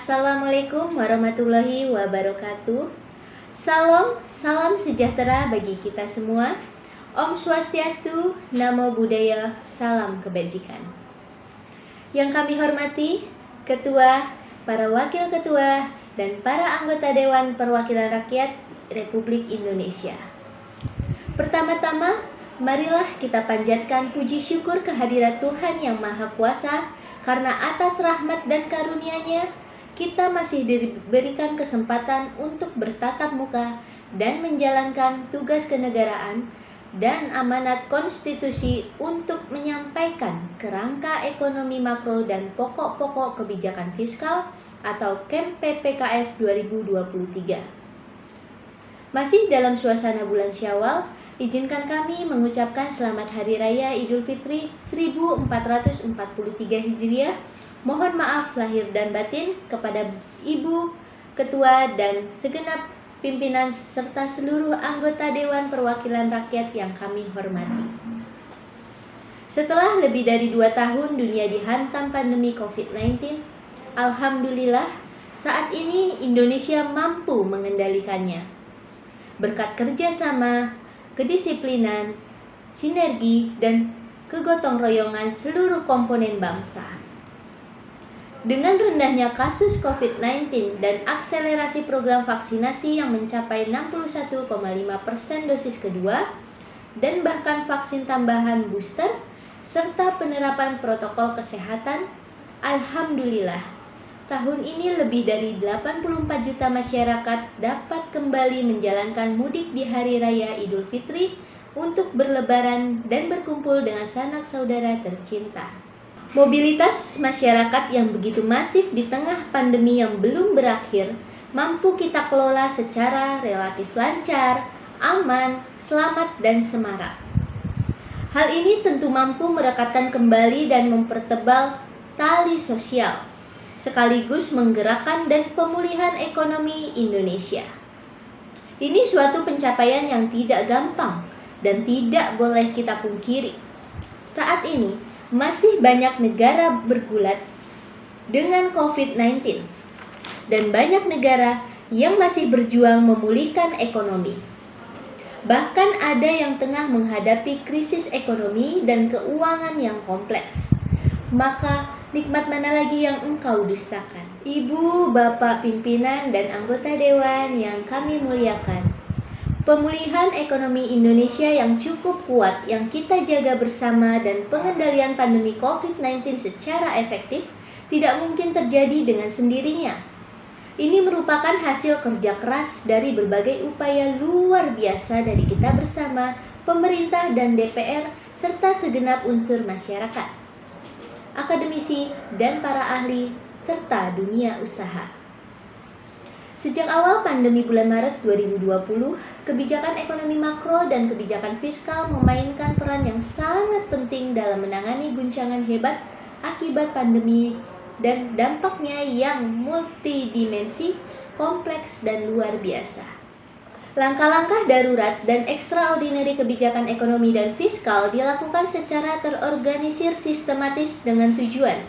Assalamualaikum warahmatullahi wabarakatuh. Salam sejahtera bagi kita semua. Om Swastiastu, Namo Buddhaya, salam kebajikan. Yang kami hormati, Ketua, para Wakil Ketua, dan para anggota Dewan Perwakilan Rakyat Republik Indonesia. Pertama-tama, marilah kita panjatkan puji syukur kehadirat Tuhan Yang Maha Kuasa, karena atas rahmat dan karunia-Nya, kita masih diberikan kesempatan untuk bertatap muka dan menjalankan tugas kenegaraan dan amanat konstitusi untuk menyampaikan kerangka ekonomi makro dan pokok-pokok kebijakan fiskal atau KEM PPKF 2023. Masih dalam suasana bulan Syawal, izinkan kami mengucapkan selamat Hari Raya Idul Fitri 1443 Hijriah. Mohon maaf lahir dan batin kepada Ibu Ketua dan segenap pimpinan serta seluruh anggota Dewan Perwakilan Rakyat yang kami hormati. Setelah lebih dari 2 tahun dunia dihantam pandemi COVID-19, alhamdulillah saat ini Indonesia mampu mengendalikannya. Berkat kerjasama, kedisiplinan, sinergi, dan kegotong royongan seluruh komponen bangsa. Dengan rendahnya kasus COVID-19 dan akselerasi program vaksinasi yang mencapai 61,5% dosis kedua dan bahkan vaksin tambahan booster serta penerapan protokol kesehatan, alhamdulillah, tahun ini lebih dari 84 juta masyarakat dapat kembali menjalankan mudik di Hari Raya Idul Fitri untuk berlebaran dan berkumpul dengan sanak saudara tercinta. Mobilitas masyarakat yang begitu masif di tengah pandemi yang belum berakhir mampu kita kelola secara relatif lancar, aman, selamat, dan semarak. Hal ini tentu mampu merekatkan kembali dan mempertebal tali sosial, sekaligus menggerakkan dan pemulihan ekonomi Indonesia. Ini suatu pencapaian yang tidak gampang dan tidak boleh kita pungkiri. Saat ini, masih banyak negara bergulat dengan COVID-19 dan banyak negara yang masih berjuang memulihkan ekonomi. Bahkan ada yang tengah menghadapi krisis ekonomi dan keuangan yang kompleks. Maka nikmat mana lagi yang engkau dustakan? Ibu, Bapak pimpinan dan anggota dewan yang kami muliakan, pemulihan ekonomi Indonesia yang cukup kuat yang kita jaga bersama dan pengendalian pandemi COVID-19 secara efektif tidak mungkin terjadi dengan sendirinya. Ini merupakan hasil kerja keras dari berbagai upaya luar biasa dari kita bersama, pemerintah dan DPR, serta segenap unsur masyarakat, akademisi dan para ahli, serta dunia usaha. Sejak awal pandemi bulan Maret 2020, kebijakan ekonomi makro dan kebijakan fiskal memainkan peran yang sangat penting dalam menangani guncangan hebat akibat pandemi dan dampaknya yang multidimensi, kompleks, dan luar biasa. Langkah-langkah darurat dan ekstraordinari kebijakan ekonomi dan fiskal dilakukan secara terorganisir sistematis dengan tujuan: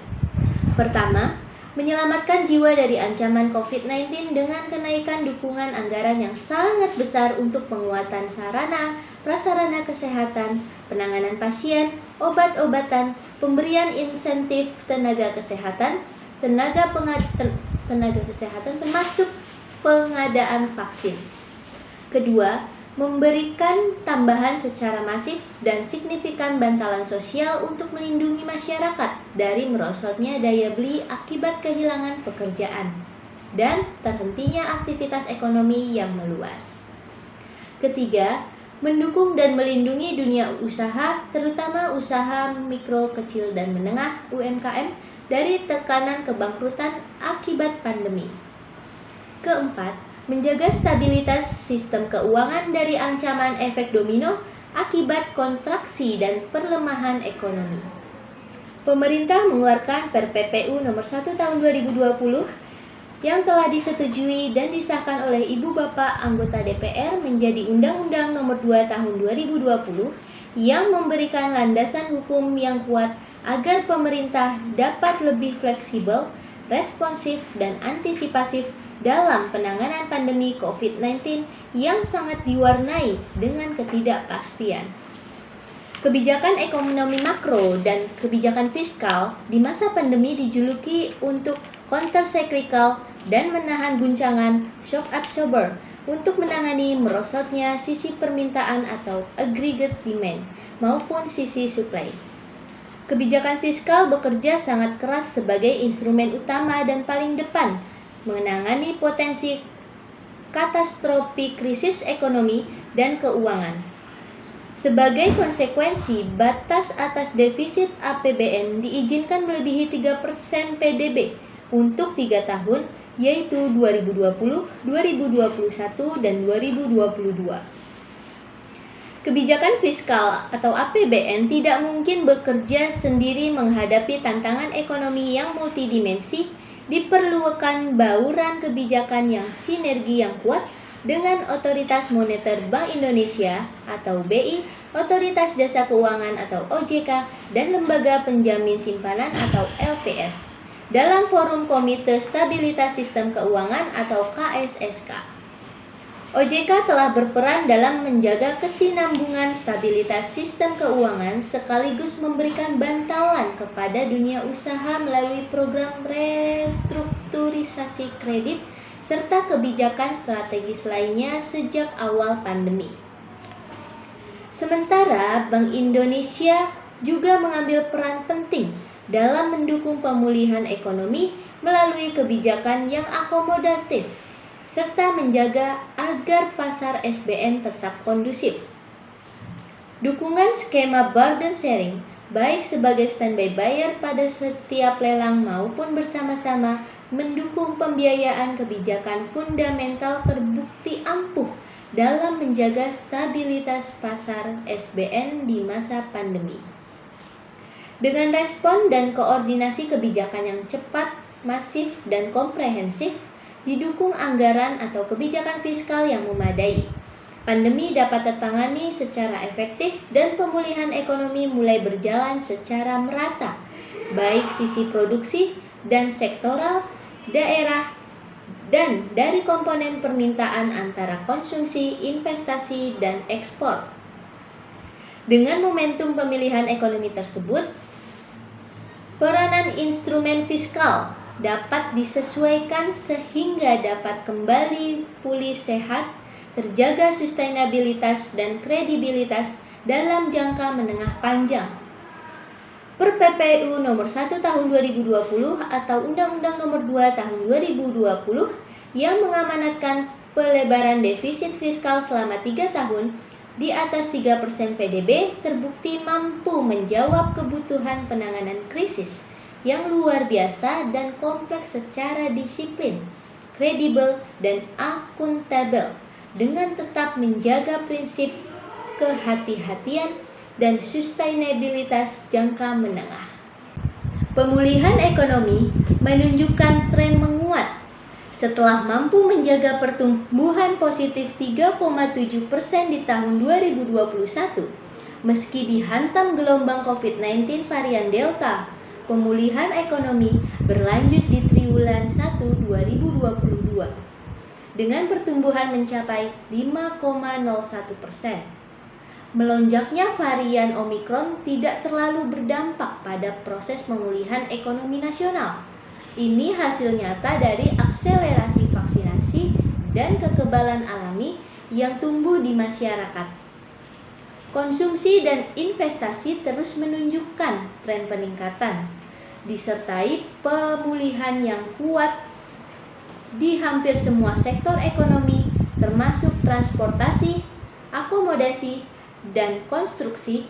pertama, menyelamatkan jiwa dari ancaman COVID-19 dengan kenaikan dukungan anggaran yang sangat besar untuk penguatan sarana, prasarana kesehatan, penanganan pasien, obat-obatan, pemberian insentif tenaga kesehatan termasuk pengadaan vaksin. Kedua, memberikan tambahan secara masif dan signifikan bantalan sosial untuk melindungi masyarakat dari merosotnya daya beli akibat kehilangan pekerjaan dan terhentinya aktivitas ekonomi yang meluas. Ketiga, mendukung dan melindungi dunia usaha, terutama usaha mikro, kecil, dan menengah (UMKM) dari tekanan kebangkrutan akibat pandemi. Keempat, menjaga stabilitas sistem keuangan dari ancaman efek domino akibat kontraksi dan perlemahan ekonomi. Pemerintah mengeluarkan PPPU nomor 1 tahun 2020 yang telah disetujui dan disahkan oleh Ibu Bapak anggota DPR menjadi Undang-Undang nomor 2 tahun 2020 yang memberikan landasan hukum yang kuat agar pemerintah dapat lebih fleksibel responsif, dan antisipasif dalam penanganan pandemi COVID-19 yang sangat diwarnai dengan ketidakpastian. Kebijakan ekonomi makro dan kebijakan fiskal di masa pandemi dijuluki untuk counter-cyclical dan menahan guncangan shock absorber untuk menangani merosotnya sisi permintaan atau aggregate demand maupun sisi supply. Kebijakan fiskal bekerja sangat keras sebagai instrumen utama dan paling depan menangani potensi katastrofi krisis ekonomi dan keuangan. Sebagai konsekuensi, batas atas defisit APBN diizinkan melebihi 3% PDB untuk 3 tahun, yaitu 2020, 2021, dan 2022. Kebijakan fiskal atau APBN tidak mungkin bekerja sendiri menghadapi tantangan ekonomi yang multidimensi. Diperlukan bauran kebijakan yang sinergi yang kuat dengan Otoritas Moneter Bank Indonesia atau BI, Otoritas Jasa Keuangan atau OJK, dan Lembaga Penjamin Simpanan atau LPS dalam forum Komite Stabilitas Sistem Keuangan atau KSSK. OJK telah berperan dalam menjaga kesinambungan stabilitas sistem keuangan sekaligus memberikan bantalan kepada dunia usaha melalui program restrukturisasi kredit serta kebijakan strategis lainnya sejak awal pandemi. Sementara Bank Indonesia juga mengambil peran penting dalam mendukung pemulihan ekonomi melalui kebijakan yang akomodatif serta menjaga agar pasar SBN tetap kondusif. Dukungan skema burden sharing, baik sebagai standby buyer pada setiap lelang maupun bersama-sama, mendukung pembiayaan kebijakan fundamental terbukti ampuh dalam menjaga stabilitas pasar SBN di masa pandemi. Dengan respon dan koordinasi kebijakan yang cepat, masif, dan komprehensif, didukung anggaran atau kebijakan fiskal yang memadai, pandemi dapat tertangani secara efektif dan pemulihan ekonomi mulai berjalan secara merata, baik sisi produksi dan sektoral, daerah, dan dari komponen permintaan antara konsumsi, investasi, dan ekspor. Dengan momentum pemilihan ekonomi tersebut, peranan instrumen fiskal dapat disesuaikan sehingga dapat kembali pulih sehat, terjaga sustainabilitas dan kredibilitas dalam jangka menengah panjang. Per PPU nomor 1 tahun 2020 atau Undang-Undang nomor 2 tahun 2020 yang mengamanatkan pelebaran defisit fiskal selama 3 tahun di atas 3% PDB terbukti mampu menjawab kebutuhan penanganan krisis yang luar biasa dan kompleks secara disiplin, kredibel, dan akuntabel dengan tetap menjaga prinsip kehati-hatian dan sustainabilitas jangka menengah. Pemulihan ekonomi menunjukkan tren menguat setelah mampu menjaga pertumbuhan positif 3,7% di tahun 2021 meski dihantam gelombang COVID-19 varian Delta. Pemulihan ekonomi berlanjut di triwulan 1 2022 dengan pertumbuhan mencapai 5,01%. Melonjaknya varian Omikron tidak terlalu berdampak pada proses pemulihan ekonomi nasional. Ini hasil nyata dari akselerasi vaksinasi dan kekebalan alami yang tumbuh di masyarakat. Konsumsi dan investasi terus menunjukkan tren peningkatan, disertai pemulihan yang kuat di hampir semua sektor ekonomi, termasuk transportasi, akomodasi, dan konstruksi,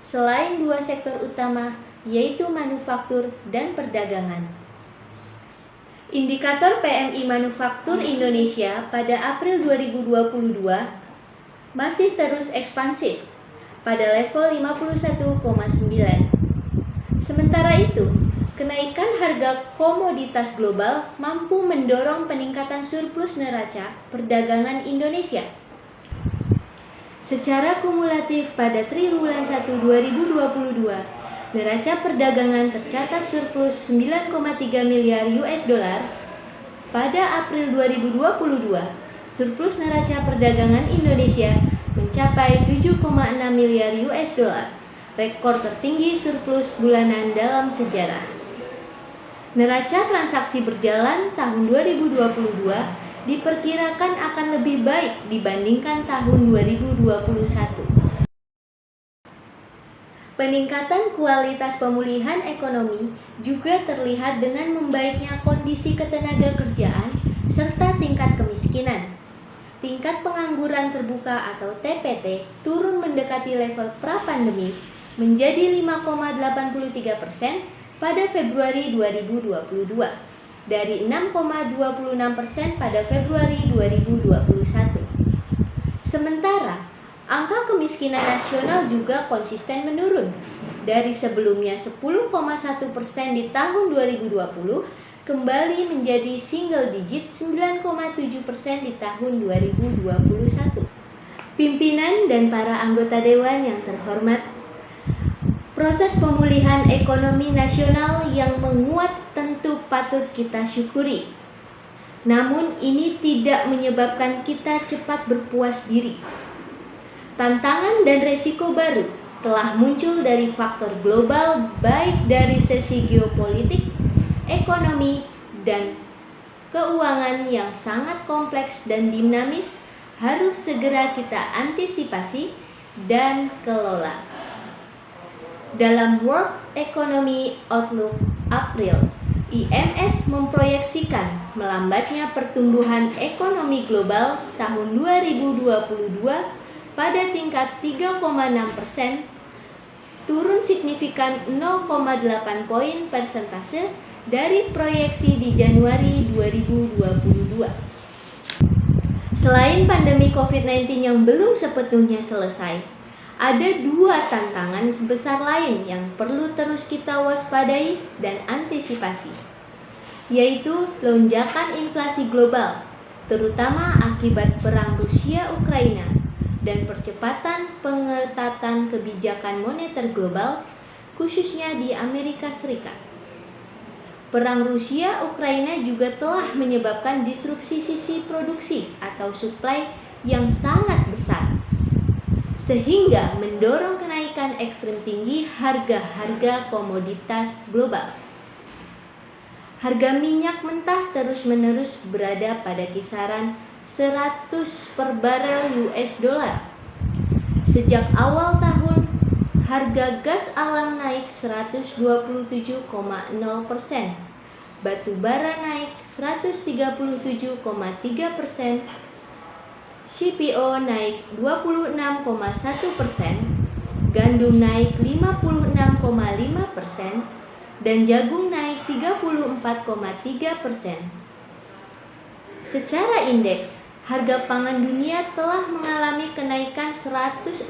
selain dua sektor utama, yaitu manufaktur dan perdagangan. Indikator PMI Manufaktur Indonesia pada April 2022 masih terus ekspansif pada level 51,9. Sementara itu, kenaikan harga komoditas global mampu mendorong peningkatan surplus neraca perdagangan Indonesia. Secara kumulatif pada triwulan 1 2022, Neraca perdagangan tercatat surplus 9,3 miliar US dollar pada April 2022. Surplus neraca perdagangan Indonesia mencapai 7,6 miliar US dollar, rekor tertinggi surplus bulanan dalam sejarah. Neraca transaksi berjalan tahun 2022 diperkirakan akan lebih baik dibandingkan tahun 2021. Peningkatan kualitas pemulihan ekonomi juga terlihat dengan membaiknya kondisi ketenagakerjaan serta tingkat kemiskinan. Tingkat pengangguran terbuka atau TPT turun mendekati level pra-pandemi menjadi 5,83% pada Februari 2022 dari 6,26% pada Februari 2021. Sementara, angka kemiskinan nasional juga konsisten menurun dari sebelumnya 10,1% di tahun 2020 kembali menjadi single digit 9,7% di tahun 2021. Pimpinan dan para anggota dewan yang terhormat, proses pemulihan ekonomi nasional yang menguat tentu patut kita syukuri. Namun ini tidak menyebabkan kita cepat berpuas diri. Tantangan dan resiko baru telah muncul dari faktor global, baik dari sisi geopolitik, ekonomi, dan keuangan yang sangat kompleks dan dinamis harus segera kita antisipasi dan kelola. Dalam World Economy Outlook April, IMS memproyeksikan melambatnya pertumbuhan ekonomi global tahun 2022 pada tingkat 3,6%, turun signifikan 0,8 poin persentase dari proyeksi di Januari 2022. Selain pandemi COVID-19 yang belum sepenuhnya selesai, ada dua tantangan besar lain yang perlu terus kita waspadai dan antisipasi, yaitu lonjakan inflasi global, terutama akibat perang Rusia-Ukraina, dan percepatan pengetatan kebijakan moneter global, khususnya di Amerika Serikat. Perang Rusia-Ukraina juga telah menyebabkan disrupsi sisi produksi atau supply yang sangat besar, sehingga mendorong kenaikan ekstrem tinggi harga-harga komoditas global. Harga minyak mentah terus-menerus berada pada kisaran 100 per barel US dollar. Sejak awal tahun, harga gas alam naik 127,0%, batu bara naik 137,3%, CPO naik 26,1%, gandum naik 56,5%, dan jagung naik 34,3%. Secara indeks, harga pangan dunia telah mengalami kenaikan 145,0%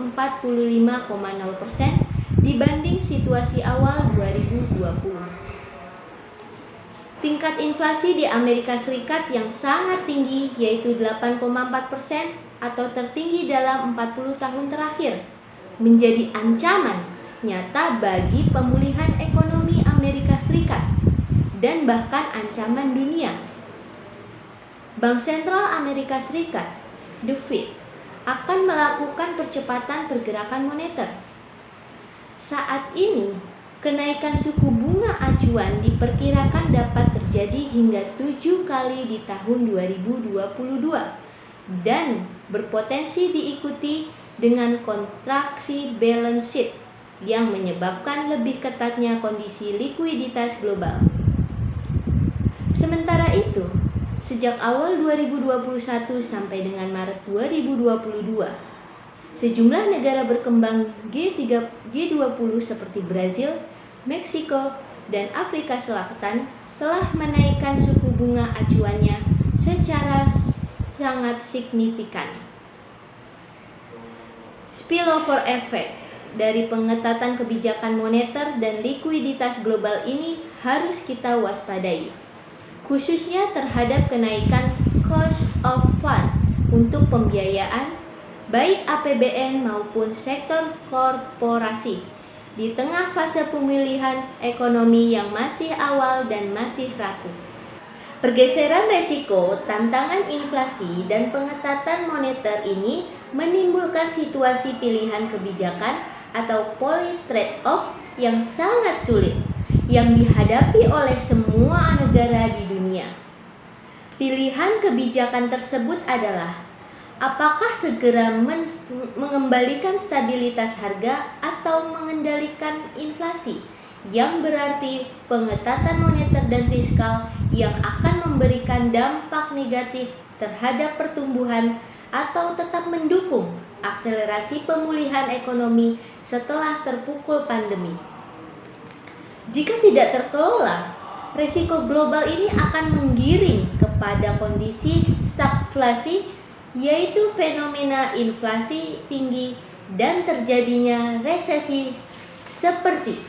dibanding situasi awal 2020. Tingkat inflasi di Amerika Serikat yang sangat tinggi, yaitu 8,4% atau tertinggi dalam 40 tahun terakhir, menjadi ancaman nyata bagi pemulihan ekonomi Amerika Serikat dan bahkan ancaman dunia. Bank Sentral Amerika Serikat, The Fed, akan melakukan percepatan pergerakan moneter. Saat ini, kenaikan suku bunga acuan diperkirakan dapat terjadi hingga 7 kali di tahun 2022 dan berpotensi diikuti dengan kontraksi balance sheet yang menyebabkan lebih ketatnya kondisi likuiditas global. Sementara itu, sejak awal 2021 sampai dengan Maret 2022, sejumlah negara berkembang G20 seperti Brazil, Meksiko, dan Afrika Selatan telah menaikkan suku bunga acuannya secara sangat signifikan. Spillover effect dari pengetatan kebijakan moneter dan likuiditas global ini harus kita waspadai, khususnya terhadap kenaikan cost of fund untuk pembiayaan baik APBN maupun sektor korporasi di tengah fase pemulihan ekonomi yang masih awal dan masih rapuh. Pergeseran resiko, tantangan inflasi, dan pengetatan moneter ini menimbulkan situasi pilihan kebijakan atau policy trade-off yang sangat sulit yang dihadapi oleh semua negara di dunia. Pilihan kebijakan tersebut adalah apakah segera mengembalikan stabilitas harga atau mengendalikan inflasi, yang berarti pengetatan moneter dan fiskal yang akan memberikan dampak negatif terhadap pertumbuhan atau tetap mendukung akselerasi pemulihan ekonomi setelah terpukul pandemi. Jika tidak terkelola, risiko global ini akan menggiring kepada kondisi stagflasi, yaitu fenomena inflasi tinggi dan terjadinya resesi seperti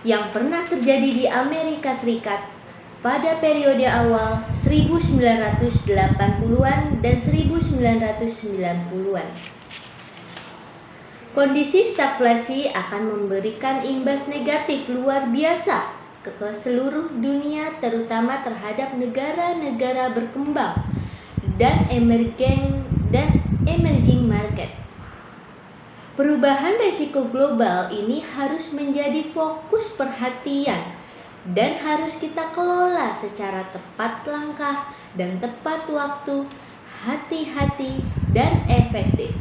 yang pernah terjadi di Amerika Serikat pada periode awal 1980-an dan 1990-an. Kondisi stagflasi akan memberikan imbas negatif luar biasa ke seluruh dunia, terutama terhadap negara-negara berkembang dan emerging market. Perubahan risiko global ini harus menjadi fokus perhatian dan harus kita kelola secara tepat langkah dan tepat waktu, hati-hati dan efektif.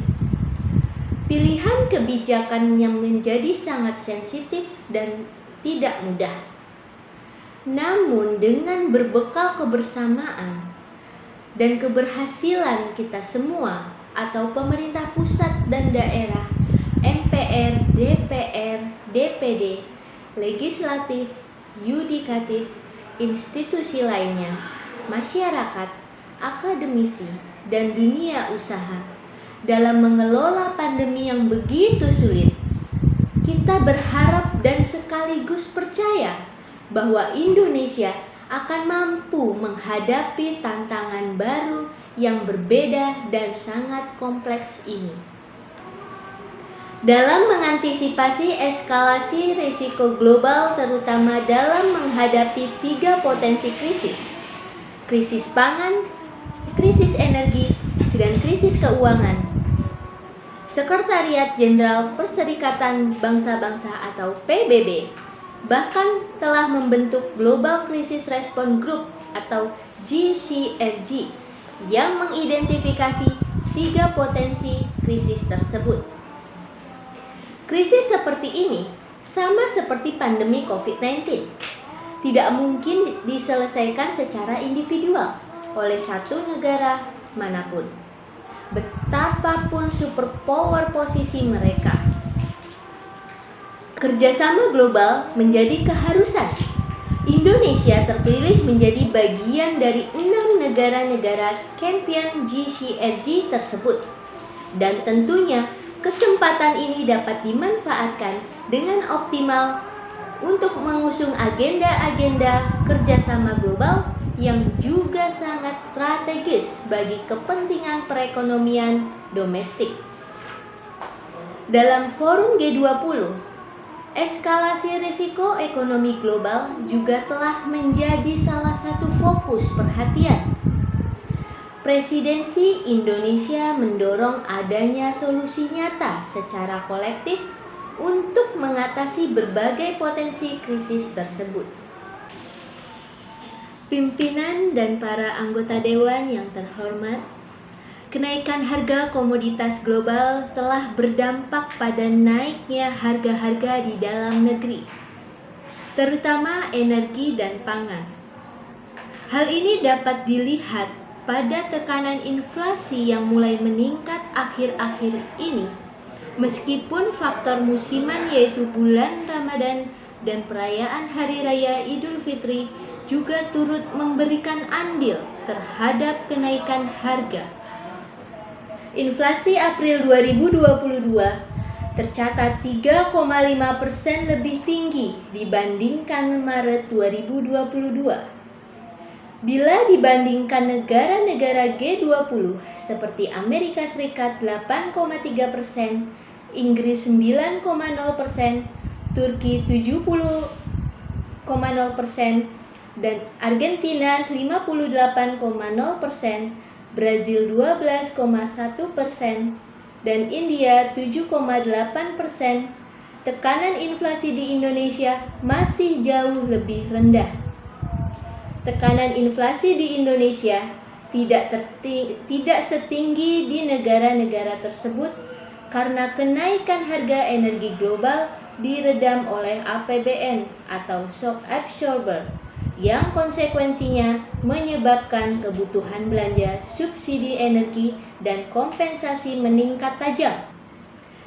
Pilihan kebijakan yang menjadi sangat sensitif dan tidak mudah. Namun dengan berbekal kebersamaan dan keberhasilan kita semua atau pemerintah pusat dan daerah, MPR, DPR, DPD, legislatif, yudikatif, institusi lainnya, masyarakat, akademisi, dan dunia usaha dalam mengelola pandemi yang begitu sulit. Kita berharap dan sekaligus percaya bahwa Indonesia akan mampu menghadapi tantangan baru yang berbeda dan sangat kompleks ini. Dalam mengantisipasi eskalasi risiko global, terutama dalam menghadapi 3 potensi krisis: krisis pangan, krisis energi, dan krisis keuangan, Sekretariat Jenderal Perserikatan Bangsa-Bangsa atau PBB bahkan telah membentuk Global Crisis Response Group atau GCRG yang mengidentifikasi 3 potensi krisis tersebut. Krisis seperti ini sama seperti pandemi COVID-19, tidak mungkin diselesaikan secara individual oleh satu negara manapun, betapapun superpower posisi mereka. Kerjasama global menjadi keharusan. Indonesia terpilih menjadi bagian dari 6 negara-negara champion GCRG tersebut, dan tentunya kesempatan ini dapat dimanfaatkan dengan optimal untuk mengusung agenda-agenda kerjasama global yang juga sangat strategis bagi kepentingan perekonomian domestik. Dalam forum G20, eskalasi risiko ekonomi global juga telah menjadi salah satu fokus perhatian. Presidensi Indonesia mendorong adanya solusi nyata secara kolektif untuk mengatasi berbagai potensi krisis tersebut. Pimpinan dan para anggota dewan yang terhormat, kenaikan harga komoditas global telah berdampak pada naiknya harga-harga di dalam negeri, terutama energi dan pangan. Hal ini dapat dilihat pada tekanan inflasi yang mulai meningkat akhir-akhir ini, meskipun faktor musiman yaitu bulan Ramadan dan perayaan Hari Raya Idul Fitri juga turut memberikan andil terhadap kenaikan harga. Inflasi April 2022 tercatat 3,5% lebih tinggi dibandingkan Maret 2022. Bila dibandingkan negara-negara G20 seperti Amerika Serikat 8,3%, Inggris 9,0%, Turki 70,0%, dan Argentina 58,0%, Brazil 12,1%, dan India 7,8%. Tekanan inflasi di Indonesia masih jauh lebih rendah. Tekanan inflasi di Indonesia tidak setinggi di negara-negara tersebut karena kenaikan harga energi global diredam oleh APBN atau shock absorber, yang konsekuensinya menyebabkan kebutuhan belanja subsidi energi dan kompensasi meningkat tajam.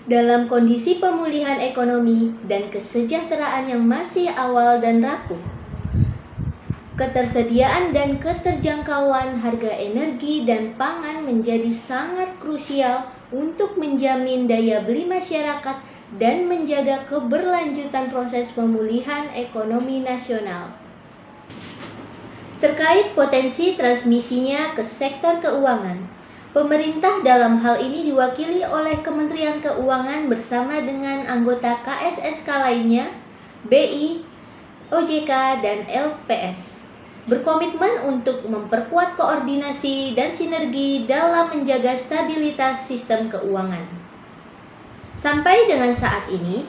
Dalam kondisi pemulihan ekonomi dan kesejahteraan yang masih awal dan rapuh, ketersediaan dan keterjangkauan harga energi dan pangan menjadi sangat krusial untuk menjamin daya beli masyarakat dan menjaga keberlanjutan proses pemulihan ekonomi nasional. Terkait potensi transmisinya ke sektor keuangan, pemerintah dalam hal ini diwakili oleh Kementerian Keuangan bersama dengan anggota KSSK lainnya, BI, OJK, dan LPS, berkomitmen untuk memperkuat koordinasi dan sinergi dalam menjaga stabilitas sistem keuangan. Sampai dengan saat ini,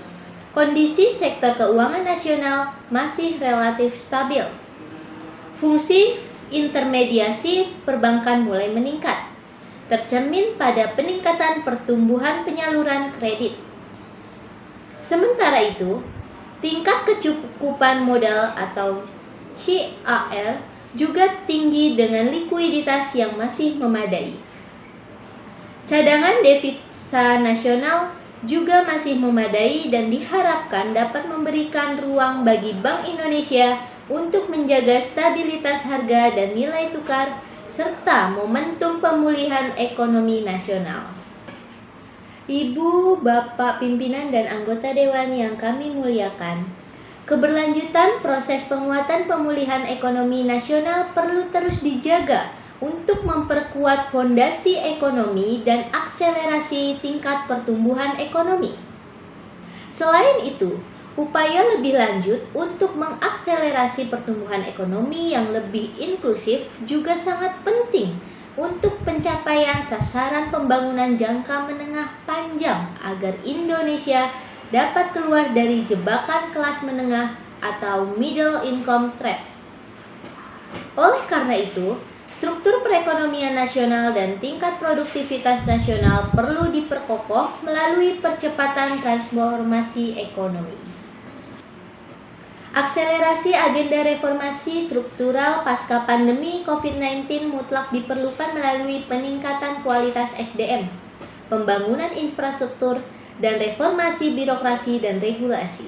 kondisi sektor keuangan nasional masih relatif stabil. Fungsi intermediasi perbankan mulai meningkat, tercermin pada peningkatan pertumbuhan penyaluran kredit. Sementara itu, tingkat kecukupan modal atau CAR juga tinggi dengan likuiditas yang masih memadai. Cadangan devisa nasional juga masih memadai dan diharapkan dapat memberikan ruang bagi Bank Indonesia untuk menjaga stabilitas harga dan nilai tukar serta momentum pemulihan ekonomi nasional. Ibu, Bapak pimpinan dan anggota dewan yang kami muliakan, keberlanjutan proses penguatan pemulihan ekonomi nasional perlu terus dijaga untuk memperkuat fondasi ekonomi dan akselerasi tingkat pertumbuhan ekonomi. Selain itu, upaya lebih lanjut untuk mengakselerasi pertumbuhan ekonomi yang lebih inklusif juga sangat penting untuk pencapaian sasaran pembangunan jangka menengah panjang agar Indonesia dapat keluar dari jebakan kelas menengah atau middle income trap. Oleh karena itu, struktur perekonomian nasional dan tingkat produktivitas nasional perlu diperkokoh melalui percepatan transformasi ekonomi. Akselerasi agenda reformasi struktural pasca pandemi COVID-19 mutlak diperlukan melalui peningkatan kualitas SDM, pembangunan infrastruktur, dan reformasi birokrasi dan regulasi.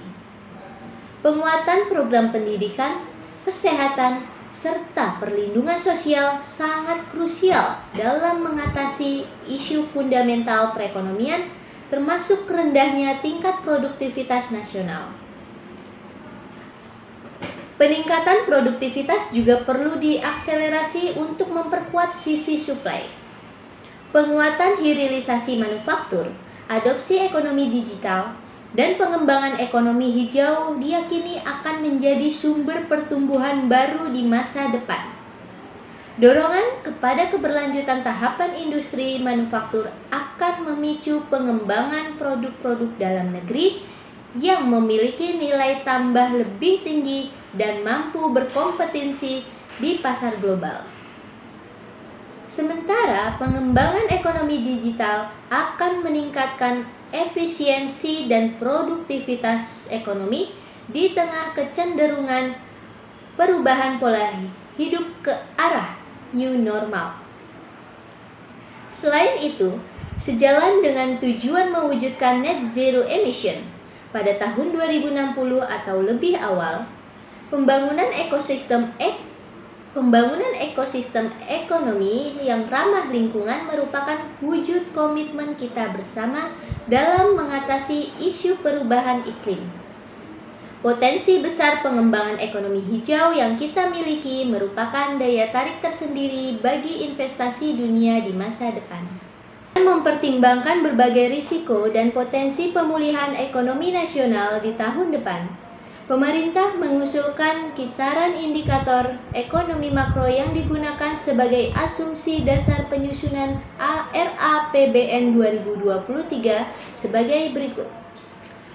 Penguatan program pendidikan, kesehatan, serta perlindungan sosial sangat krusial dalam mengatasi isu fundamental perekonomian, termasuk rendahnya tingkat produktivitas nasional. Peningkatan produktivitas juga perlu diakselerasi untuk memperkuat sisi supply. Penguatan hilirisasi manufaktur, adopsi ekonomi digital, dan pengembangan ekonomi hijau diyakini akan menjadi sumber pertumbuhan baru di masa depan. Dorongan kepada keberlanjutan tahapan industri manufaktur akan memicu pengembangan produk-produk dalam negeri yang memiliki nilai tambah lebih tinggi dan mampu berkompetensi di pasar global. Sementara pengembangan ekonomi digital akan meningkatkan efisiensi dan produktivitas ekonomi di tengah kecenderungan perubahan pola hidup ke arah new normal. Selain itu, sejalan dengan tujuan mewujudkan net zero emission pada tahun 2060 atau lebih awal, pembangunan ekosistem ekonomi yang ramah lingkungan merupakan wujud komitmen kita bersama dalam mengatasi isu perubahan iklim. Potensi besar pengembangan ekonomi hijau yang kita miliki merupakan daya tarik tersendiri bagi investasi dunia di masa depan. mempertimbangkan berbagai risiko dan potensi pemulihan ekonomi nasional di tahun depan. Pemerintah mengusulkan kisaran indikator ekonomi makro yang digunakan sebagai asumsi dasar penyusunan RAPBN 2023 sebagai berikut.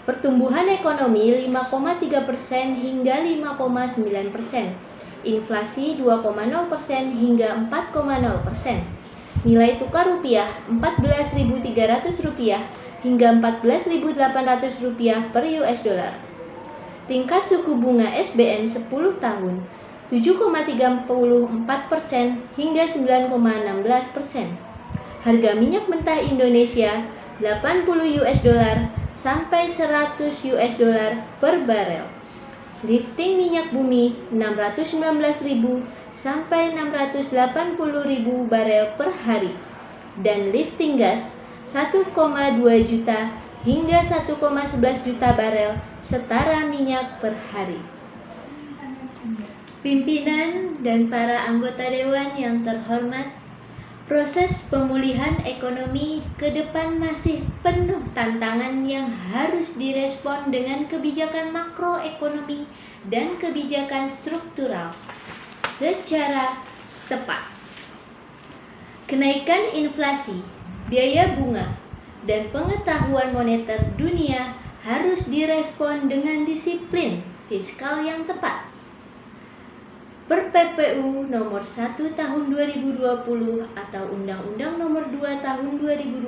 Pertumbuhan ekonomi 5,3% hingga 5,9%, inflasi 2,0% hingga 4,0%. Nilai tukar rupiah Rp14.300 hingga Rp14.800 per US dollar. Tingkat suku bunga SBN 10 tahun 7,34% hingga 9,16%. Harga minyak mentah Indonesia 80 US dollar sampai 100 US dollar per barel. Lifting minyak bumi 619.000 sampai 680.000 barel per hari, dan lifting gas 1,2 juta hingga 1,11 juta barel setara minyak per hari. Pimpinan dan para anggota dewan yang terhormat, proses pemulihan ekonomi ke depan masih penuh tantangan yang harus direspon dengan kebijakan makroekonomi dan kebijakan struktural secara tepat. Kenaikan inflasi, biaya bunga, dan pengetahuan moneter dunia harus direspon dengan disiplin fiskal yang tepat. Per PPU nomor 1 tahun 2020 atau Undang-Undang nomor 2 tahun 2020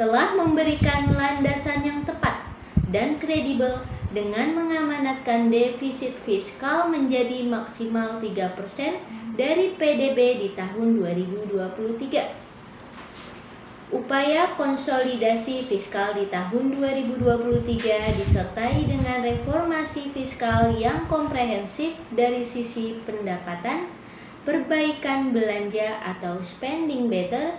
telah memberikan landasan yang tepat dan kredibel dengan mengamanatkan defisit fiskal menjadi maksimal 3% dari PDB di tahun 2023. Upaya konsolidasi fiskal di tahun 2023 disertai dengan reformasi fiskal yang komprehensif dari sisi pendapatan, perbaikan belanja atau spending better,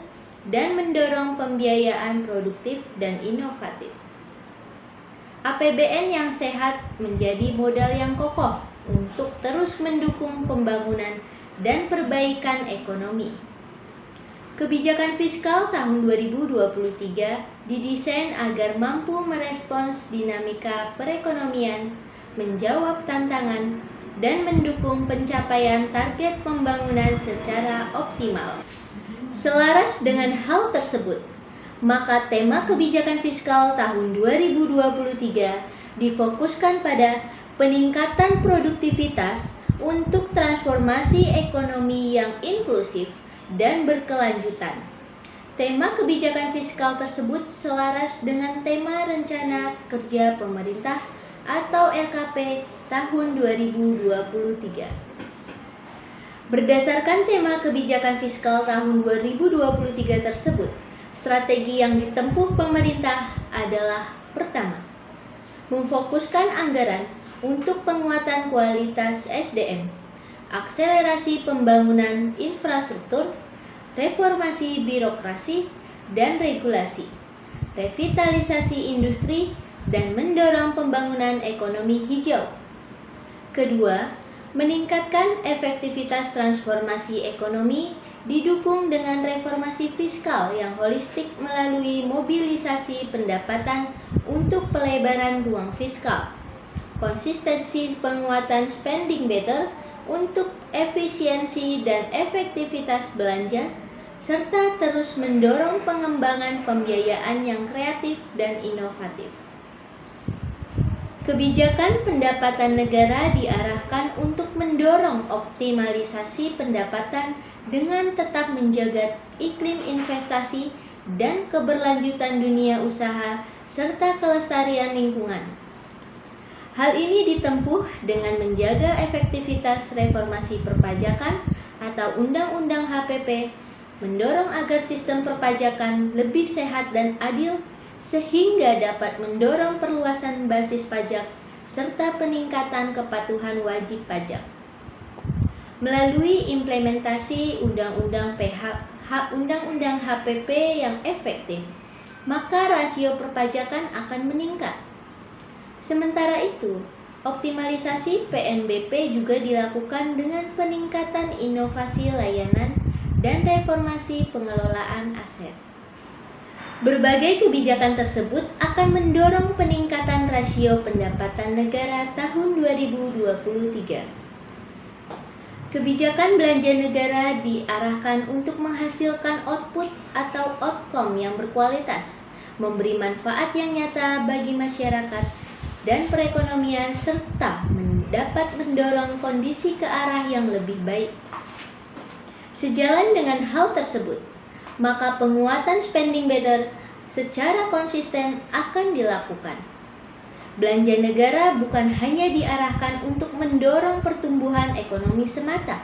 dan mendorong pembiayaan produktif dan inovatif. APBN yang sehat menjadi modal yang kokoh untuk terus mendukung pembangunan dan perbaikan ekonomi. Kebijakan fiskal tahun 2023 didesain agar mampu merespons dinamika perekonomian, menjawab tantangan, dan mendukung pencapaian target pembangunan secara optimal. Selaras dengan hal tersebut, maka tema kebijakan fiskal tahun 2023 difokuskan pada peningkatan produktivitas untuk transformasi ekonomi yang inklusif dan berkelanjutan. Tema kebijakan fiskal tersebut selaras dengan tema Rencana Kerja Pemerintah atau RKP tahun 2023. Berdasarkan tema kebijakan fiskal tahun 2023 tersebut, strategi yang ditempuh pemerintah adalah: pertama, memfokuskan anggaran untuk penguatan kualitas SDM, akselerasi pembangunan infrastruktur, reformasi birokrasi dan regulasi, revitalisasi industri, dan mendorong pembangunan ekonomi hijau. Kedua, meningkatkan efektivitas transformasi ekonomi didukung dengan reformasi fiskal yang holistik melalui mobilisasi pendapatan untuk pelebaran ruang fiskal, konsistensi penguatan spending better untuk efisiensi dan efektivitas belanja, serta terus mendorong pengembangan pembiayaan yang kreatif dan inovatif. Kebijakan pendapatan negara diarahkan untuk mendorong optimalisasi pendapatan dengan tetap menjaga iklim investasi dan keberlanjutan dunia usaha serta kelestarian lingkungan. Hal ini ditempuh dengan menjaga efektivitas reformasi perpajakan atau Undang-Undang HPP, mendorong agar sistem perpajakan lebih sehat dan adil, sehingga dapat mendorong perluasan basis pajak serta peningkatan kepatuhan wajib pajak. Melalui implementasi Undang-Undang HPP yang efektif, maka rasio perpajakan akan meningkat. Sementara itu, optimalisasi PNBP juga dilakukan dengan peningkatan inovasi layanan dan reformasi pengelolaan aset. Berbagai kebijakan tersebut akan mendorong peningkatan rasio pendapatan negara tahun 2023. Kebijakan belanja negara diarahkan untuk menghasilkan output atau outcome yang berkualitas, memberi manfaat yang nyata bagi masyarakat dan perekonomian serta dapat mendorong kondisi ke arah yang lebih baik. Sejalan dengan hal tersebut, maka penguatan spending better secara konsisten akan dilakukan. Belanja negara bukan hanya diarahkan untuk mendorong pertumbuhan ekonomi semata,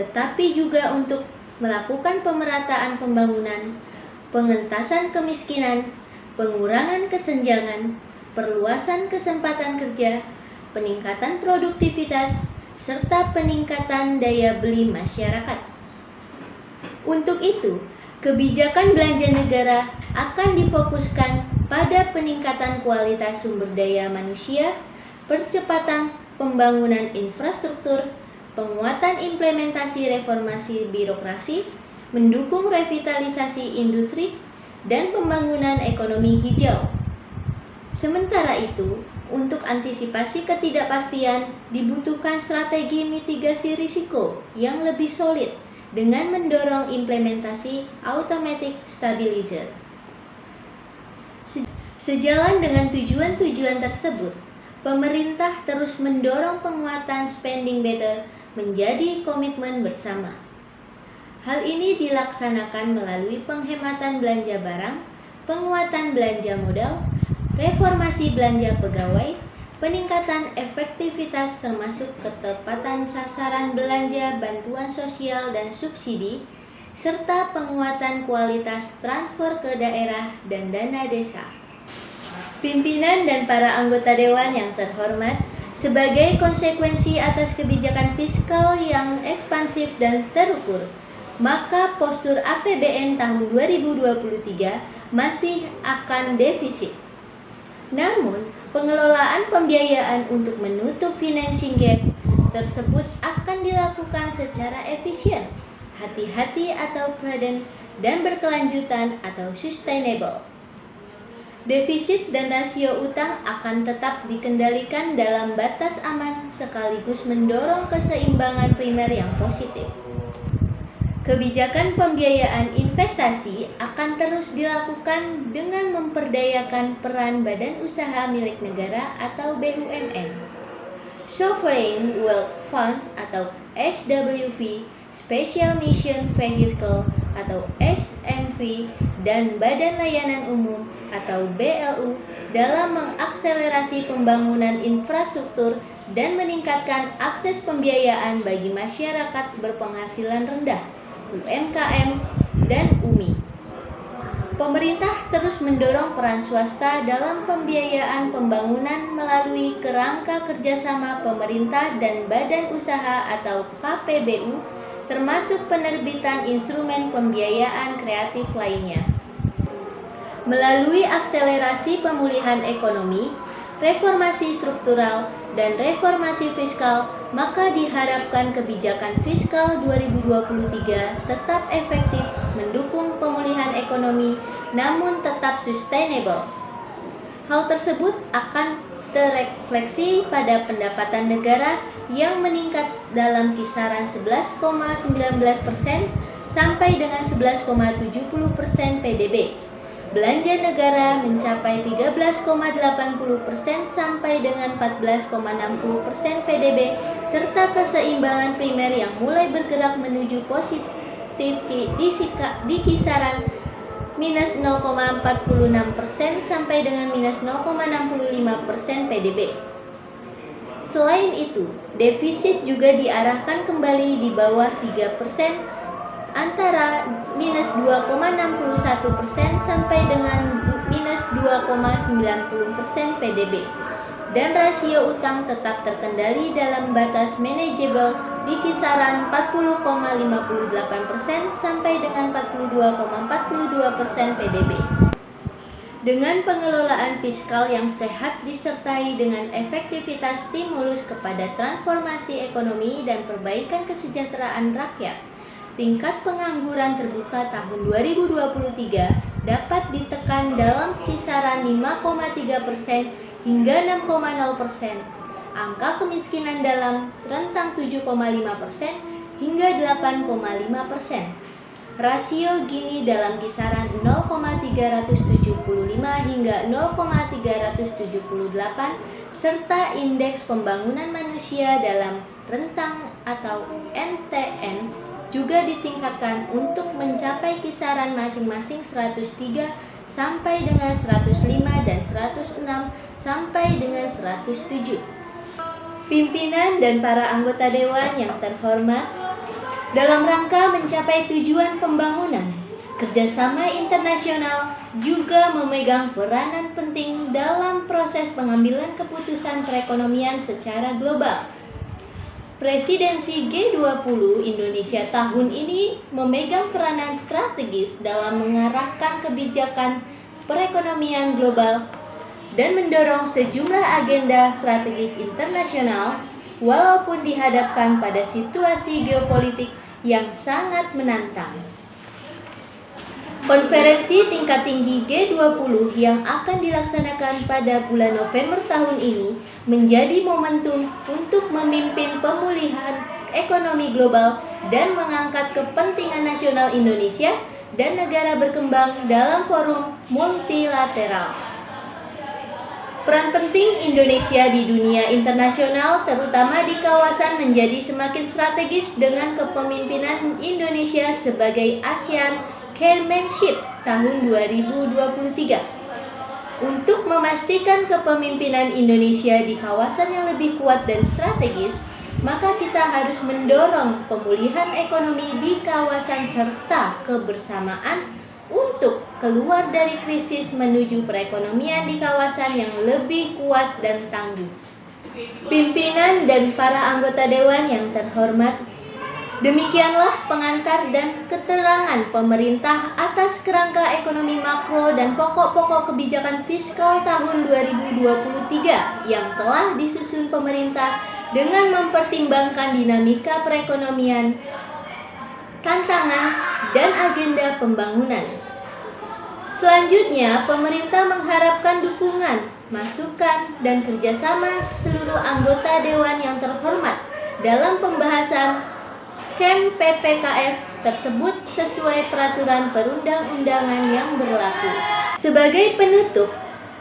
tetapi juga untuk melakukan pemerataan pembangunan, pengentasan kemiskinan, pengurangan kesenjangan, perluasan kesempatan kerja, peningkatan produktivitas, serta peningkatan daya beli masyarakat. Untuk itu, kebijakan belanja negara akan difokuskan pada peningkatan kualitas sumber daya manusia, percepatan pembangunan infrastruktur, penguatan implementasi reformasi birokrasi, mendukung revitalisasi industri, dan pembangunan ekonomi hijau. Sementara itu, untuk antisipasi ketidakpastian, dibutuhkan strategi mitigasi risiko yang lebih solid dengan mendorong implementasi automatic stabilizer. Sejalan dengan tujuan-tujuan tersebut, pemerintah terus mendorong penguatan spending better menjadi komitmen bersama. Hal ini dilaksanakan melalui penghematan belanja barang, penguatan belanja modal, reformasi belanja pegawai, peningkatan efektivitas termasuk ketepatan sasaran belanja bantuan sosial dan subsidi, serta penguatan kualitas transfer ke daerah dan dana desa. Pimpinan dan para anggota dewan yang terhormat, sebagai konsekuensi atas kebijakan fiskal yang ekspansif dan terukur, maka postur APBN tahun 2023 masih akan defisit. Namun, pengelolaan pembiayaan untuk menutup financing gap tersebut akan dilakukan secara efisien, hati-hati atau prudent, dan berkelanjutan atau sustainable. Defisit dan rasio utang akan tetap dikendalikan dalam batas aman sekaligus mendorong keseimbangan primer yang positif. Kebijakan pembiayaan investasi akan terus dilakukan dengan memperdayakan peran badan usaha milik negara atau BUMN, Sovereign Wealth Funds atau SWV, Special Mission Vehicle atau SMV, dan Badan Layanan Umum atau BLU dalam mengakselerasi pembangunan infrastruktur dan meningkatkan akses pembiayaan bagi masyarakat berpenghasilan rendah, UMKM, dan UMI. Pemerintah terus mendorong peran swasta dalam pembiayaan pembangunan melalui kerangka kerjasama pemerintah dan badan usaha atau KPBU, termasuk penerbitan instrumen pembiayaan kreatif lainnya. Melalui akselerasi pemulihan ekonomi, reformasi struktural, dan reformasi fiskal, maka diharapkan kebijakan fiskal 2023 tetap efektif mendukung pemulihan ekonomi namun tetap sustainable. Hal tersebut akan terrefleksi pada pendapatan negara yang meningkat dalam kisaran 11,19% sampai dengan 11,70% PDB. Belanja negara mencapai 13,80% sampai dengan 14,60% PDB, serta keseimbangan primer yang mulai bergerak menuju positif di kisaran minus 0,46% sampai dengan minus 0,65% PDB. Selain itu, defisit juga diarahkan kembali di bawah 3%, antara minus 2,61% sampai dengan minus 2,90% PDB, dan rasio utang tetap terkendali dalam batas manageable di kisaran 40,58% sampai dengan 42,42% PDB. Dengan pengelolaan fiskal yang sehat disertai dengan efektivitas stimulus kepada transformasi ekonomi dan perbaikan kesejahteraan rakyat, tingkat pengangguran terbuka tahun 2023 dapat ditekan dalam kisaran 5,3% hingga 6,0%. Angka kemiskinan dalam rentang 7,5% hingga 8,5%. Rasio Gini dalam kisaran 0,375 hingga 0,378 serta Indeks Pembangunan Manusia dalam Rentang atau NTN juga ditingkatkan untuk mencapai kisaran masing-masing 103 sampai dengan 105 dan 106 sampai dengan 107. Pimpinan dan para anggota dewan yang terhormat, dalam rangka mencapai tujuan pembangunan, kerjasama internasional juga memegang peranan penting dalam proses pengambilan keputusan perekonomian secara global. Presidensi G20 Indonesia tahun ini memegang peranan strategis dalam mengarahkan kebijakan perekonomian global dan mendorong sejumlah agenda strategis internasional walaupun dihadapkan pada situasi geopolitik yang sangat menantang. Konferensi tingkat tinggi G20 yang akan dilaksanakan pada bulan November tahun ini menjadi momentum untuk memimpin pemulihan ekonomi global dan mengangkat kepentingan nasional Indonesia dan negara berkembang dalam forum multilateral. Peran penting Indonesia di dunia internasional, terutama di kawasan, menjadi semakin strategis dengan kepemimpinan Indonesia sebagai ASEAN Chairmanship tahun 2023. Untuk memastikan kepemimpinan Indonesia di kawasan yang lebih kuat dan strategis, maka kita harus mendorong pemulihan ekonomi di kawasan serta kebersamaan untuk keluar dari krisis menuju perekonomian di kawasan yang lebih kuat dan tangguh. Pimpinan dan para anggota dewan yang terhormat, demikianlah pengantar dan keterangan pemerintah atas kerangka ekonomi makro dan pokok-pokok kebijakan fiskal tahun 2023 yang telah disusun pemerintah dengan mempertimbangkan dinamika perekonomian, tantangan, dan agenda pembangunan. Selanjutnya, pemerintah mengharapkan dukungan, masukan, dan kerjasama seluruh anggota dewan yang terhormat dalam pembahasan KEM PPKF tersebut sesuai peraturan perundang-undangan yang berlaku. Sebagai penutup,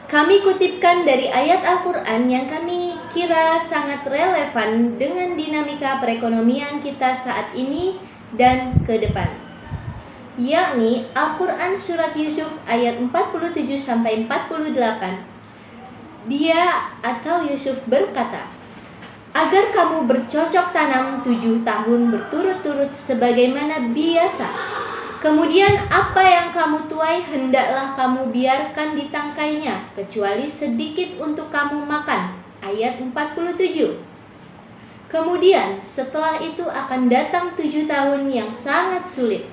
kami kutipkan dari ayat Al-Quran yang kami kira sangat relevan dengan dinamika perekonomian kita saat ini dan ke depan, yakni Al-Quran Surat Yusuf ayat 47-48. Dia atau Yusuf berkata, agar kamu bercocok tanam 7 tahun berturut-turut sebagaimana biasa. Kemudian apa yang kamu tuai hendaklah kamu biarkan di tangkainya, kecuali sedikit untuk kamu makan. Ayat 47. Kemudian setelah itu akan datang 7 tahun yang sangat sulit,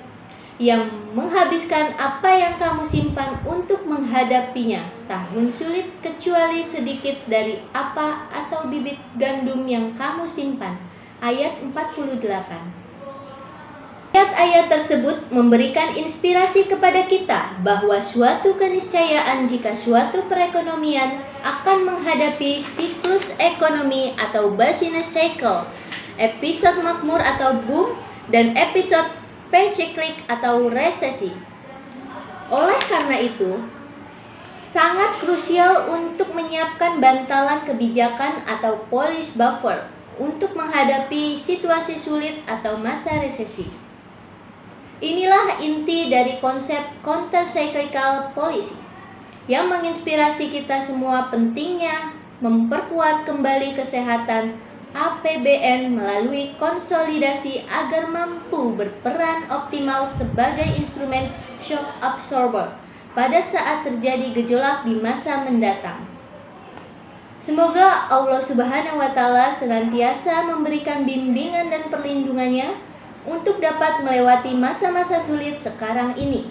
yang menghabiskan apa yang kamu simpan untuk menghadapinya. Tahun sulit kecuali sedikit dari apa atau bibit gandum yang kamu simpan. Ayat 48. Ayat-ayat tersebut memberikan inspirasi kepada kita bahwa suatu keniscayaan jika suatu perekonomian akan menghadapi siklus ekonomi atau business cycle, episode makmur atau boom, dan episode paceklik atau resesi. Oleh karena itu, sangat krusial untuk menyiapkan bantalan kebijakan atau policy buffer untuk menghadapi situasi sulit atau masa resesi. Inilah inti dari konsep counter-cyclical policy yang menginspirasi kita semua pentingnya memperkuat kembali kesehatan APBN melalui konsolidasi agar mampu berperan optimal sebagai instrumen shock absorber pada saat terjadi gejolak di masa mendatang. Semoga Allah Subhanahu wa Ta'ala senantiasa memberikan bimbingan dan perlindungannya untuk dapat melewati masa-masa sulit sekarang ini.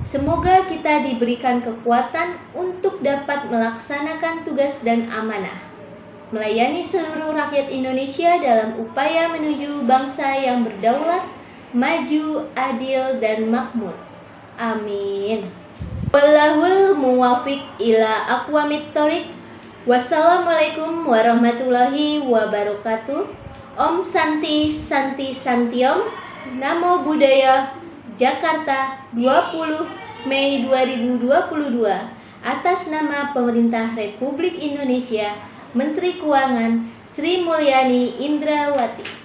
Semoga kita diberikan kekuatan untuk dapat melaksanakan tugas dan amanah, melayani seluruh rakyat Indonesia dalam upaya menuju bangsa yang berdaulat, maju, adil, dan makmur. Amin. Wallahul muwafiq ila aqwamit thoriq. Wassalamualaikum warahmatullahi wabarakatuh. Om Santi Santi Santiom. Namo Buddhaya. Jakarta, 20 Mei 2022. Atas nama Pemerintah Republik Indonesia, Menteri Keuangan Sri Mulyani Indrawati.